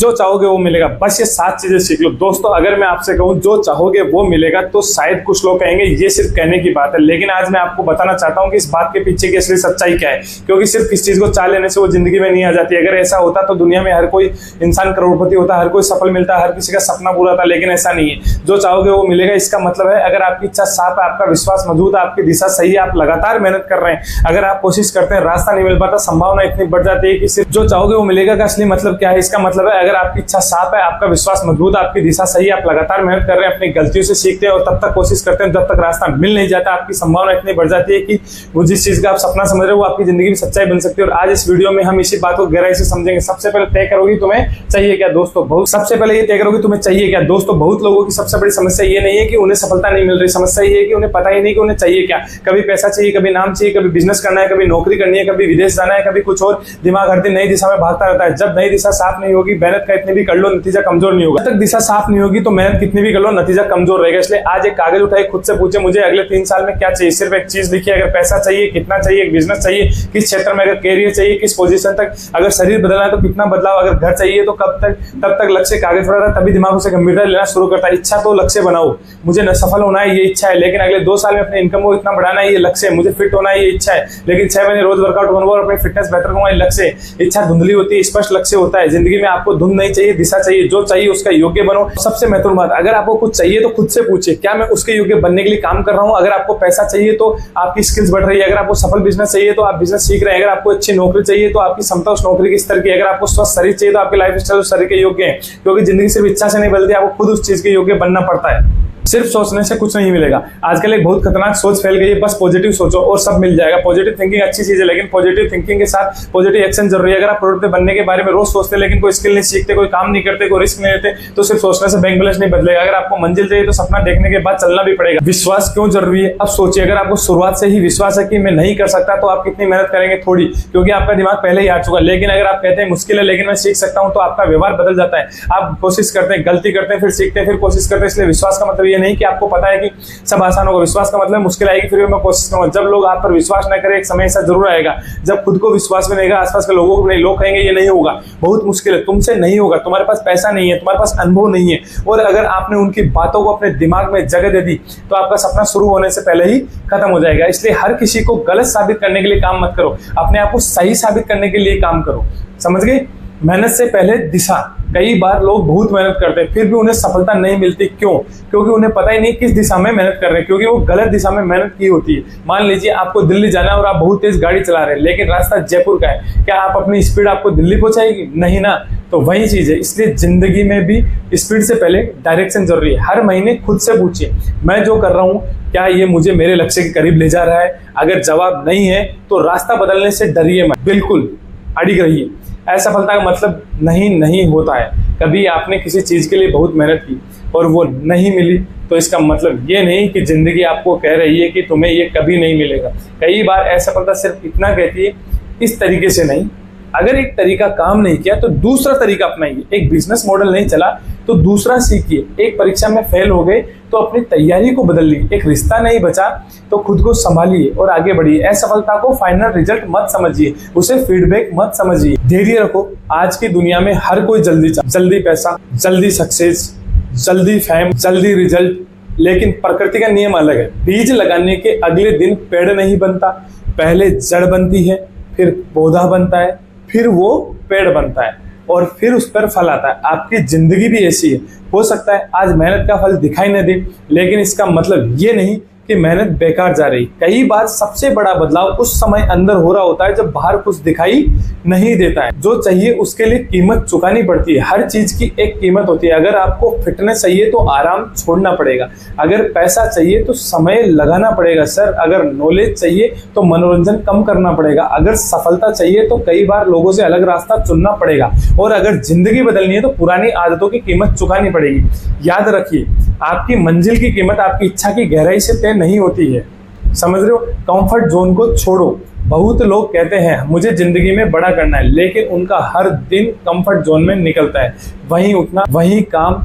जो चाहोगे वो मिलेगा। बस ये 7 चीजें सीख लो दोस्तों। अगर मैं आपसे कहूं जो चाहोगे वो मिलेगा, तो शायद कुछ लोग कहेंगे ये सिर्फ कहने की बात है, लेकिन आज मैं आपको बताना चाहता हूं कि इस बात के पीछे की असली सच्चाई क्या है। क्योंकि सिर्फ किस चीज को चाह लेने से वो जिंदगी में नहीं आ जाती। अगर ऐसा होता तो दुनिया में हर कोई इंसान करोड़पति होता, हर कोई सफल मिलता, हर किसी का सपना पूरा था, लेकिन ऐसा नहीं है। जो चाहोगे वो मिलेगा, इसका मतलब है अगर आपकी इच्छा साफ है, आपका विश्वास मजबूत है, आपकी दिशा सही है, आप लगातार मेहनत कर रहे हैं, अगर आप कोशिश करते हैं, रास्ता नहीं मिल पाता, संभावना इतनी बढ़ जाती है कि सिर्फ जो चाहोगे वो मिलेगा का असली मतलब क्या है। इसका मतलब है अगर आपकी इच्छा साफ है, आपका विश्वास मजबूत है, आपकी दिशा सही है, आप लगातार मेहनत कर रहे हैं, अपनी गलतियों से सीखते हैं और तब तक कोशिश करते हैं जब तक रास्ता मिल नहीं जाता, आपकी संभावना इतनी बढ़ जाती है कि वो जिस चीज का आप सपना समझ रहे हो वो आपकी जिंदगी में सच्चाई बन सकती है। और आज इस वीडियो में हम इसी बात को गहराई से समझेंगे। सबसे पहले तय करोगी तुम्हें चाहिए क्या दोस्तों। बहुत सबसे पहले ये तय करोगी तुम्हें चाहिए क्या दोस्तों। बहुत लोगों की सबसे बड़ी समस्या ये नहीं है कि उन्हें सफलता नहीं मिल रही, समस्या ये है कि उन्हें पता ही नहीं कि उन्हें चाहिए क्या। कभी पैसा चाहिए, कभी नाम चाहिए, कभी बिजनेस करना है, कभी नौकरी करनी है, कभी विदेश जाना है, कभी कुछ और। दिमाग हर दिन नई दिशा में भागता रहता है। जब नई दिशा साफ नहीं होगी, मेहनत का इतनी भी कर लो नतीजा कमजोर नहीं होगा। जब तक दिशा साफ नहीं होगी तो मेहनत कितनी भी कर लो नतीजा कमजोर रहेगा। इसलिए आज एक कागज उठाए, खुद से पूछे मुझे अगले 3 साल में क्या चाहिए। सिर्फ एक चीज लिखिए, अगर पैसा चाहिए कितना चाहिए, एक बिजनेस चाहिए किस क्षेत्र में, अगर कैरियर चाहिए किस पोजीशन तक, अगर शरीर बदलना है तो कितना बदलाव, अगर घर चाहिए तो कब तक, तब तक लक्ष्य कागज पर रहा, तभी दिमाग से गंभीरता लेना शुरू करता है। इच्छा तो लक्ष्य बनाओ, मुझे न सफल होना है ये इच्छा है, लेकिन अगले 2 साल में अपने इनकम को इतना बढ़ाना है ये लक्ष्य है। मुझे फिट होना है ये इच्छा है, लेकिन 6 महीने रोज वर्कआउट करूंगा और अपनी फिटनेस बेहतर करूंगा ये लक्ष्य है। इच्छा धुंधली होती है, स्पष्ट लक्ष्य होता है। जिंदगी में आपको धुंध नहीं चाहिए, दिशा चाहिए। जो चाहिए उसका योग्य बनो। सबसे महत्वपूर्ण बात, अगर आपको कुछ चाहिए तो खुद से पूछिए क्या मैं उसके योग्य बनने के लिए काम कर रहा हूं। अगर आपको पैसा चाहिए तो आपकी स्किल्स बढ़ रही है, अगर आपको सफल बिजनेस चाहिए तो आप बिजनेस सीख रहे हैं, अगर आपको अच्छी नौकरी चाहिए तो आपकी क्षमता उस नौकरी के स्तर की, अगर आपको स्वस्थ शरीर चाहिए तो आपकी लाइफ स्टाइल उस शरीर के योग्य है। क्योंकि जिंदगी सिर्फ इच्छा से नहीं बदलती, आपको खुद उस चीज के योग्य बनना पड़ता है। सिर्फ सोचने से कुछ नहीं मिलेगा। आजकल एक बहुत खतरनाक सोच फैल गई है, बस पॉजिटिव सोचो और सब मिल जाएगा। पॉजिटिव थिंकिंग अच्छी चीज है, लेकिन पॉजिटिव थिंकिंग के साथ पॉजिटिव एक्शन जरूरी है। अगर आप करोड़पति बनने के बारे में रोज सोचते हैं लेकिन कोई स्किल नहीं सीखते, कोई काम नहीं करते, कोई रिस्क नहीं लेते, तो सिर्फ सोचने से बैंक बैलेंस नहीं बदलेगा। अगर आपको मंजिल चाहिए तो सपना देखने के बाद चलना भी पड़ेगा। विश्वास क्यों जरूरी है अब सोचिए। अगर आपको शुरुआत से ही विश्वास है कि मैं नहीं कर सकता तो आप कितनी मेहनत करेंगे, थोड़ी, क्योंकि आपका दिमाग पहले ही आ चुका है। लेकिन अगर आप कहते हैं मुश्किल है लेकिन मैं सीख सकता हूं, तो आपका व्यवहार बदल जाता है। आप कोशिश करते हैं, गलती करते हैं, फिर सीखते हैं, फिर कोशिश करते हैं। इसलिए विश्वास का मतलब ये नहीं कि आपको पता है कि सब आसान होगा। विश्वास का मतलब मुश्किल आएगी फिर भी मैं कोशिश करूंगा। जब लोग आप पर विश्वास न करें, एक समय ऐसा जरूर आएगा जब खुद को विश्वास में रहेगा, आसपास के लोगों को नहीं। लोग कहेंगे ये नहीं होगा, बहुत मुश्किल है, तुमसे नहीं होगा, तुम्हारे पास पैसा नहीं है, तुम्हारे पास अनुभव नहीं है। और अगर आपने उनकी बातों को अपने दिमाग में जगह दे दी तो आपका सपना शुरू होने से पहले ही खत्म हो जाएगा। इसलिए हर किसी को गलत साबित करने के लिए काम मत करो, अपने आप को सही साबित करने के लिए काम करो। समझ गए? मेहनत से पहले दिशा। कई बार लोग बहुत मेहनत करते हैं फिर भी उन्हें सफलता नहीं मिलती। क्यों? क्योंकि उन्हें पता ही नहीं किस दिशा में मेहनत कर रहे हैं, क्योंकि वो गलत दिशा में मेहनत की होती है। मान लीजिए आपको दिल्ली जाना है और आप बहुत तेज गाड़ी चला रहे हैं, लेकिन रास्ता जयपुर का है, क्या आप अपनी स्पीड आपको दिल्ली पहुंचाएगी? नहीं ना। तो वही चीज है। इसलिए जिंदगी में भी स्पीड से पहले डायरेक्शन जरूरी है। हर महीने खुद से पूछिए मैं जो कर रहा हूँ क्या ये मुझे मेरे लक्ष्य के करीब ले जा रहा है। अगर जवाब नहीं है तो रास्ता बदलने से डरिए मत, बिल्कुल अड़िग रहिए। असफलता का मतलब नहीं होता है। कभी आपने किसी चीज के लिए बहुत मेहनत की और वो नहीं मिली तो इसका मतलब ये नहीं कि जिंदगी आपको कह रही है कि तुम्हें ये कभी नहीं मिलेगा। कई बार असफलता सिर्फ इतना कहती है इस तरीके से नहीं। अगर एक तरीका काम नहीं किया तो दूसरा तरीका अपनाइए। एक बिजनेस मॉडल नहीं चला तो दूसरा सीखिए। एक परीक्षा में फेल हो गए तो अपनी तैयारी को बदल लीजिए। एक रिश्ता नहीं बचा तो खुद को संभालिए और आगे बढ़िए। असफलता को फाइनल रिजल्ट मत समझिए, उसे फीडबैक मत समझिए। धैर्य रखो। आज की दुनिया में हर कोई जल्दी पैसा, जल्दी सक्सेस, जल्दी फेम, जल्दी रिजल्ट। लेकिन प्रकृति का नियम अलग है। बीज लगाने के अगले दिन पेड़ नहीं बनता, पहले जड़ बनती है, फिर पौधा बनता है, फिर वो पेड़ बनता है और फिर उस पर फल आता है। आपकी जिंदगी भी ऐसी है। हो सकता है आज मेहनत का फल दिखाई न दे, लेकिन इसका मतलब ये नहीं कि मेहनत बेकार जा रही। कई बार सबसे बड़ा बदलाव उस समय अंदर हो रहा होता है जब बाहर कुछ दिखाई नहीं देता है। जो चाहिए उसके लिए कीमत चुकानी पड़ती है। हर चीज की एक कीमत होती है। अगर आपको फिटनेस चाहिए तो आराम छोड़ना पड़ेगा, अगर पैसा चाहिए तो समय लगाना पड़ेगा सर, अगर नॉलेज चाहिए तो मनोरंजन कम करना पड़ेगा, अगर सफलता चाहिए तो कई बार लोगों से अलग रास्ता चुनना पड़ेगा, और अगर जिंदगी बदलनी है तो पुरानी आदतों की कीमत चुकानी पड़ेगी। याद रखिए, आपकी मंजिल की कीमत आपकी इच्छा की गहराई से तय नहीं होती है। समझ रहे हो? कंफर्ट जोन को छोड़ो। बहुत लोग कहते हैं मुझे जिंदगी में बड़ा करना है, लेकिन उनका हर दिन कंफर्ट जोन में निकलता है। वहीं उठना, वहीं काम,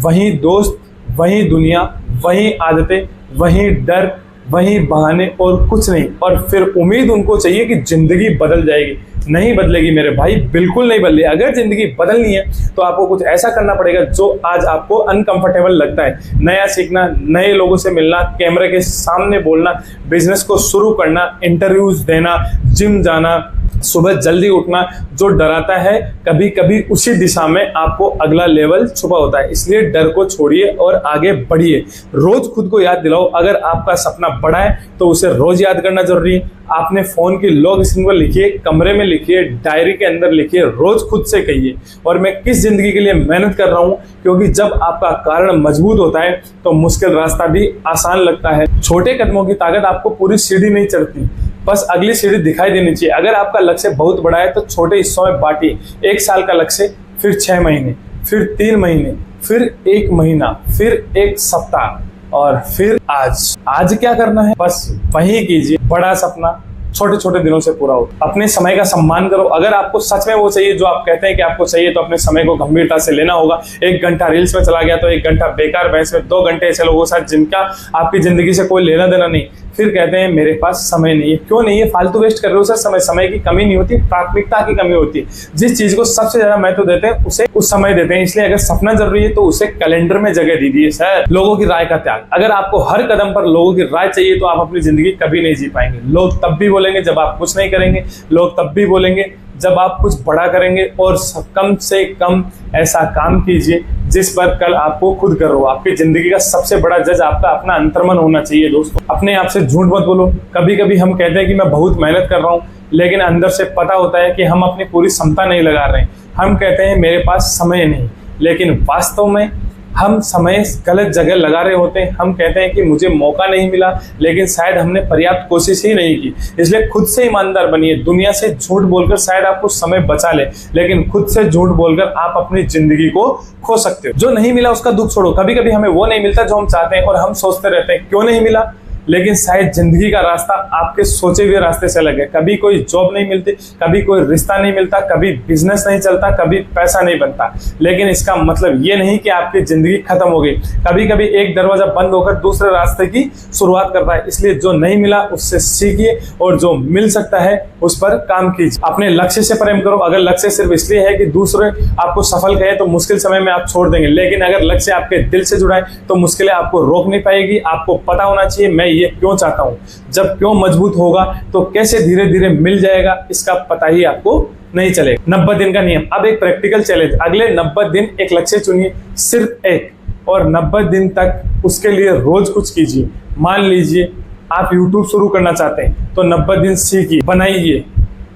वहीं दोस्त, वहीं दुनिया, वहीं आदतें, वहीं डर, वहीं बहाने और कुछ नहीं। और फिर उम्मीद उनको चाहिए कि जिंदगी बदल जाएगी। नहीं बदलेगी मेरे भाई, बिल्कुल नहीं बदलेगी। अगर जिंदगी बदलनी है तो आपको कुछ ऐसा करना पड़ेगा जो आज आपको अनकंफर्टेबल लगता है। नया सीखना, नए लोगों से मिलना, कैमरे के सामने बोलना, बिजनेस को शुरू करना, इंटरव्यूज देना, जिम जाना, सुबह जल्दी उठना, जो डराता है कभी कभी उसी दिशा में आपको अगला लेवल छुपा होता है। इसलिए डर को छोड़िए और आगे बढ़िए। रोज खुद को याद दिलाओ, अगर आपका सपना बड़ा है तो उसे रोज याद करना जरूरी है। आपने फोन की लॉक स्क्रीन पर लिखिए, कमरे में लिखिए, डायरी के अंदर लिखिए, रोज खुद से कहिए और मैं किस जिंदगी के लिए मेहनत कर रहा हूं, क्योंकि जब आपका कारण मजबूत होता है तो मुश्किल रास्ता भी आसान लगता है। छोटे कदमों की ताकत आपको पूरी सीढ़ी नहीं चढ़ती, बस अगली सीढ़ी दिखाई देनी चाहिए। अगर आपका लक्ष्य बहुत बड़ा है तो छोटे हिस्सों में बांटिए। 1 साल का लक्ष्य, फिर 6 महीने, फिर 3 महीने, फिर 1 महीना, फिर 1 सप्ताह और फिर आज क्या करना है बस वही कीजिए। बड़ा सपना छोटे छोटे दिनों से पूरा हो। अपने समय का सम्मान करो। अगर आपको सच में वो चाहिए जो आप कहते हैं कि आपको चाहिए, तो अपने समय को गंभीरता से लेना होगा। 1 घंटा रील्स में चला गया तो 1 घंटा बेकार बहस में, 2 घंटे ऐसे लोगों के साथ जिनका आपकी जिंदगी से कोई लेना देना नहीं, फिर कहते हैं मेरे पास समय नहीं है। क्यों नहीं है? फालतू वेस्ट कर रहे हो सर। समय की कमी नहीं होती, प्राथमिकता की कमी होती है। जिस चीज को सबसे ज्यादा महत्व देते हैं उसे उस समय देते हैं। इसलिए अगर सपना जरूरी है तो उसे कैलेंडर में जगह दीजिए सर। लोगों की राय का त्याग। अगर आपको हर कदम पर लोगों की राय चाहिए तो आप अपनी जिंदगी कभी नहीं जी पाएंगे। लोग तब भी बोलेंगे जब आप कुछ नहीं करेंगे। लोग तब भी बोलेंगे जब आप कुछ बड़ा करेंगे। और कम से कम ऐसा काम कीजिए जिस पर कल आपको खुद गर्व हो। आपकी जिंदगी का सबसे बड़ा जज आपका अपना अंतर्मन होना चाहिए दोस्तों। अपने आप से झूठ मत बोलो। कभी कभी हम कहते हैं कि मैं बहुत मेहनत कर रहा हूँ, लेकिन अंदर से पता होता है कि हम अपनी पूरी क्षमता नहीं लगा रहे हैं। हम कहते हैं मेरे पास समय नहीं, लेकिन वास्तव में हम समय गलत जगह लगा रहे होते हैं। हम कहते हैं कि मुझे मौका नहीं मिला, लेकिन शायद हमने पर्याप्त कोशिश ही नहीं की। इसलिए खुद से ईमानदार बनिए। दुनिया से झूठ बोलकर शायद आप कुछ समय बचा ले, लेकिन खुद से झूठ बोलकर आप अपनी जिंदगी को खो सकते हो। जो नहीं मिला उसका दुख छोड़ो। कभी कभी हमें वो नहीं मिलता जो हम चाहते हैं और हम सोचते रहते हैं क्यों नहीं मिला, लेकिन शायद जिंदगी का रास्ता आपके सोचे हुए रास्ते से लगे। कभी कोई जॉब नहीं मिलती, कभी कोई रिश्ता नहीं मिलता, कभी बिजनेस नहीं चलता, कभी पैसा नहीं बनता, लेकिन इसका मतलब ये नहीं कि आपकी जिंदगी खत्म हो गई। कभी कभी एक दरवाजा बंद होकर दूसरे रास्ते की शुरुआत करता है। इसलिए जो नहीं मिला उससे सीखिए और जो मिल सकता है उस पर काम कीजिए। अपने लक्ष्य से प्रेम करो। अगर लक्ष्य सिर्फ इसलिए है कि दूसरे आपको सफल कहे तो मुश्किल समय में आप छोड़ देंगे, लेकिन अगर लक्ष्य आपके दिल से जुड़ा है तो मुश्किलें आपको रोक नहीं पाएगी। आपको पता होना चाहिए मैं ये क्यों चाहता हूं। जब क्यों मजबूत होगा तो कैसे धीरे धीरे मिल जाएगा, इसका पता ही आपको नहीं चलेगा। 90 दिन का नियम। अब एक प्रैक्टिकल चैलेंज। अगले 90 दिन एक लक्ष्य चुनिए, सिर्फ एक, और 90 दिन तक उसके लिए रोज कुछ कीजिए। मान लीजिए आप YouTube शुरू करना चाहते हैं तो 90 दिन सीखिए, बनाइए,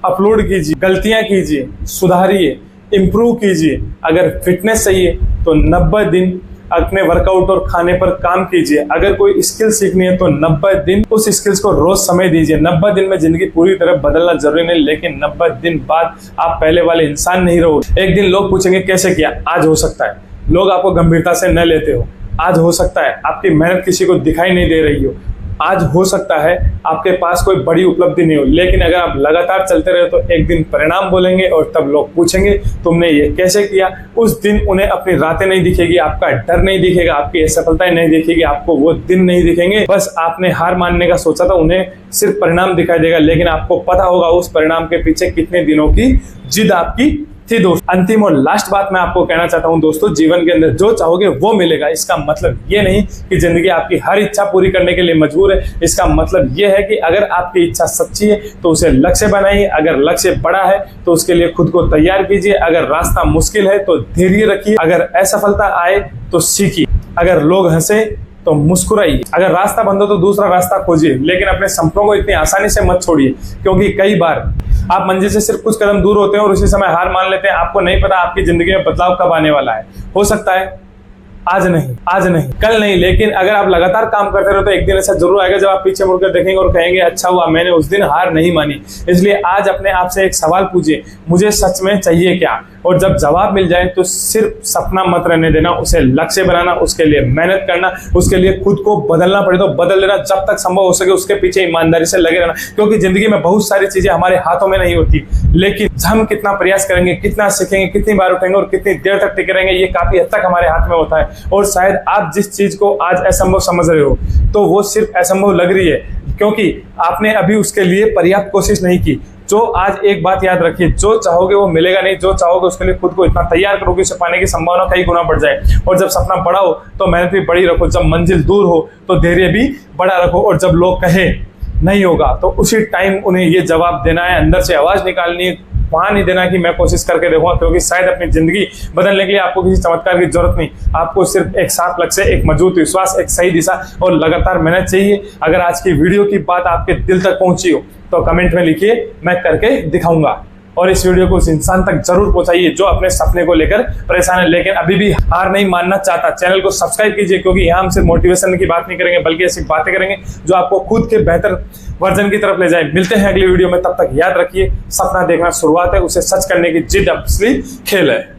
अपलोड कीजिए, गलतियां कीजिए, सुधारिए, इंप्रूव कीजिए। अगर फिटनेस चाहिए तो 90 दिन अपने वर्कआउट और खाने पर काम कीजिए। अगर कोई स्किल सीखनी है तो 90 दिन उस स्किल्स को रोज समय दीजिए। 90 दिन में जिंदगी पूरी तरह बदलना जरूरी नहीं, लेकिन 90 दिन बाद आप पहले वाले इंसान नहीं रहोगे। एक दिन लोग पूछेंगे कैसे किया। आज हो सकता है लोग आपको गंभीरता से न लेते हो। आज हो सकता है आपकी मेहनत किसी को दिखाई नहीं दे रही हो। आज हो सकता है आपके पास कोई बड़ी उपलब्धि नहीं हो, लेकिन अगर आप लगातार चलते रहे तो एक दिन परिणाम बोलेंगे और तब लोग पूछेंगे तुमने ये कैसे किया। उस दिन उन्हें अपनी रातें नहीं दिखेगी, आपका डर नहीं दिखेगा, आपकी असफलताएं नहीं दिखेगी, आपको वो दिन नहीं दिखेंगे। बस आपने हार मानने का सोचा था, उन्हें सिर्फ परिणाम दिखाई देगा, लेकिन आपको पता होगा उस परिणाम के पीछे कितने दिनों की जिद आपकी थी। दोस्त अंतिम और लास्ट बात मैं आपको कहना चाहता हूं दोस्तों, जीवन के अंदर जो चाहोगे वो मिलेगा। इसका मतलब ये नहीं कि जिंदगी आपकी हर इच्छा पूरी करने के लिए मजबूर है। इसका मतलब ये है कि अगर आपकी इच्छा सच्ची है तो उसे लक्ष्य बनाइए। अगर लक्ष्य बड़ा है तो उसके लिए खुद को तैयार कीजिए। अगर रास्ता मुश्किल है तो धैर्य रखिए। अगर असफलता आए तो सीखिए। अगर लोग हंसे तो मुस्कुराइए। अगर रास्ता बंद हो तो दूसरा रास्ता खोजिए, लेकिन अपने सपनों को इतनी आसानी से मत छोड़िए, क्योंकि कई बार आप मंजिल से सिर्फ कुछ कदम दूर होते हैं और उसी समय हार मान लेते हैं। आपको नहीं पता आपकी जिंदगी में बदलाव कब आने वाला है। हो सकता है आज नहीं, कल नहीं, लेकिन अगर आप लगातार काम करते रहो तो एक दिन ऐसा जरूर आएगा जब आप पीछे मुड़कर देखेंगे और कहेंगे अच्छा हुआ मैंने उस दिन हार नहीं मानी। इसलिए आज अपने आप से एक सवाल पूछिए, मुझे सच में चाहिए क्या? और जब जवाब मिल जाए तो सिर्फ सपना मत रहने देना, उसे लक्ष्य बनाना, उसके लिए मेहनत करना, उसके लिए खुद को बदलना पड़े तो बदल लेना। जब तक संभव हो सके उसके पीछे ईमानदारी से लगे रहना, क्योंकि जिंदगी में बहुत सारी चीजें हमारे हाथों में नहीं होती, लेकिन हम कितना प्रयास करेंगे, कितना सीखेंगे, कितनी बार उठेंगे और कितनी देर तक टिके रहेंगे, ये काफी हद तक हमारे हाथ में होता है। और शायद आप जिस चीज को आज असंभव समझ रहे हो तो वो सिर्फ असंभव लग रही है, क्योंकि आपने अभी उसके लिए पर्याप्त कोशिश नहीं की। जो आज एक बात याद रखिए, जो चाहोगे वो मिलेगा नहीं, जो चाहोगे उसके लिए खुद को इतना तैयार करोगे उसे पाने की संभावना कई गुना बढ़ जाए। और जब सपना बड़ा हो तो मेहनत भी बड़ी रखो, जब मंजिल दूर हो तो धैर्य भी बड़ा रखो, और जब लोग कहे नहीं होगा तो उसी टाइम उन्हें ये जवाब देना है, अंदर से आवाज निकालनी है, वहां नहीं देना कि मैं कोशिश करके देखूंगा, क्योंकि शायद अपनी जिंदगी बदलने के लिए आपको किसी चमत्कार की जरूरत नहीं, आपको सिर्फ एक साफ लक्ष्य, एक मजबूत विश्वास, एक सही दिशा और लगातार मेहनत चाहिए। अगर आज की वीडियो की बात आपके दिल तक पहुंची हो तो कमेंट में लिखिए, मैं करके दिखाऊंगा। और इस वीडियो को उस इंसान तक जरूर पहुंचाइए जो अपने सपने को लेकर परेशान है लेकिन अभी भी हार नहीं मानना चाहता। चैनल को सब्सक्राइब कीजिए, क्योंकि यहाँ हम सिर्फ मोटिवेशन की बात नहीं करेंगे बल्कि ऐसी बातें करेंगे जो आपको खुद के बेहतर वर्जन की तरफ ले जाए। मिलते हैं अगली वीडियो में, तब तक याद रखिए सपना देखना शुरुआत है, उसे सच करने की जिद असली खेल है।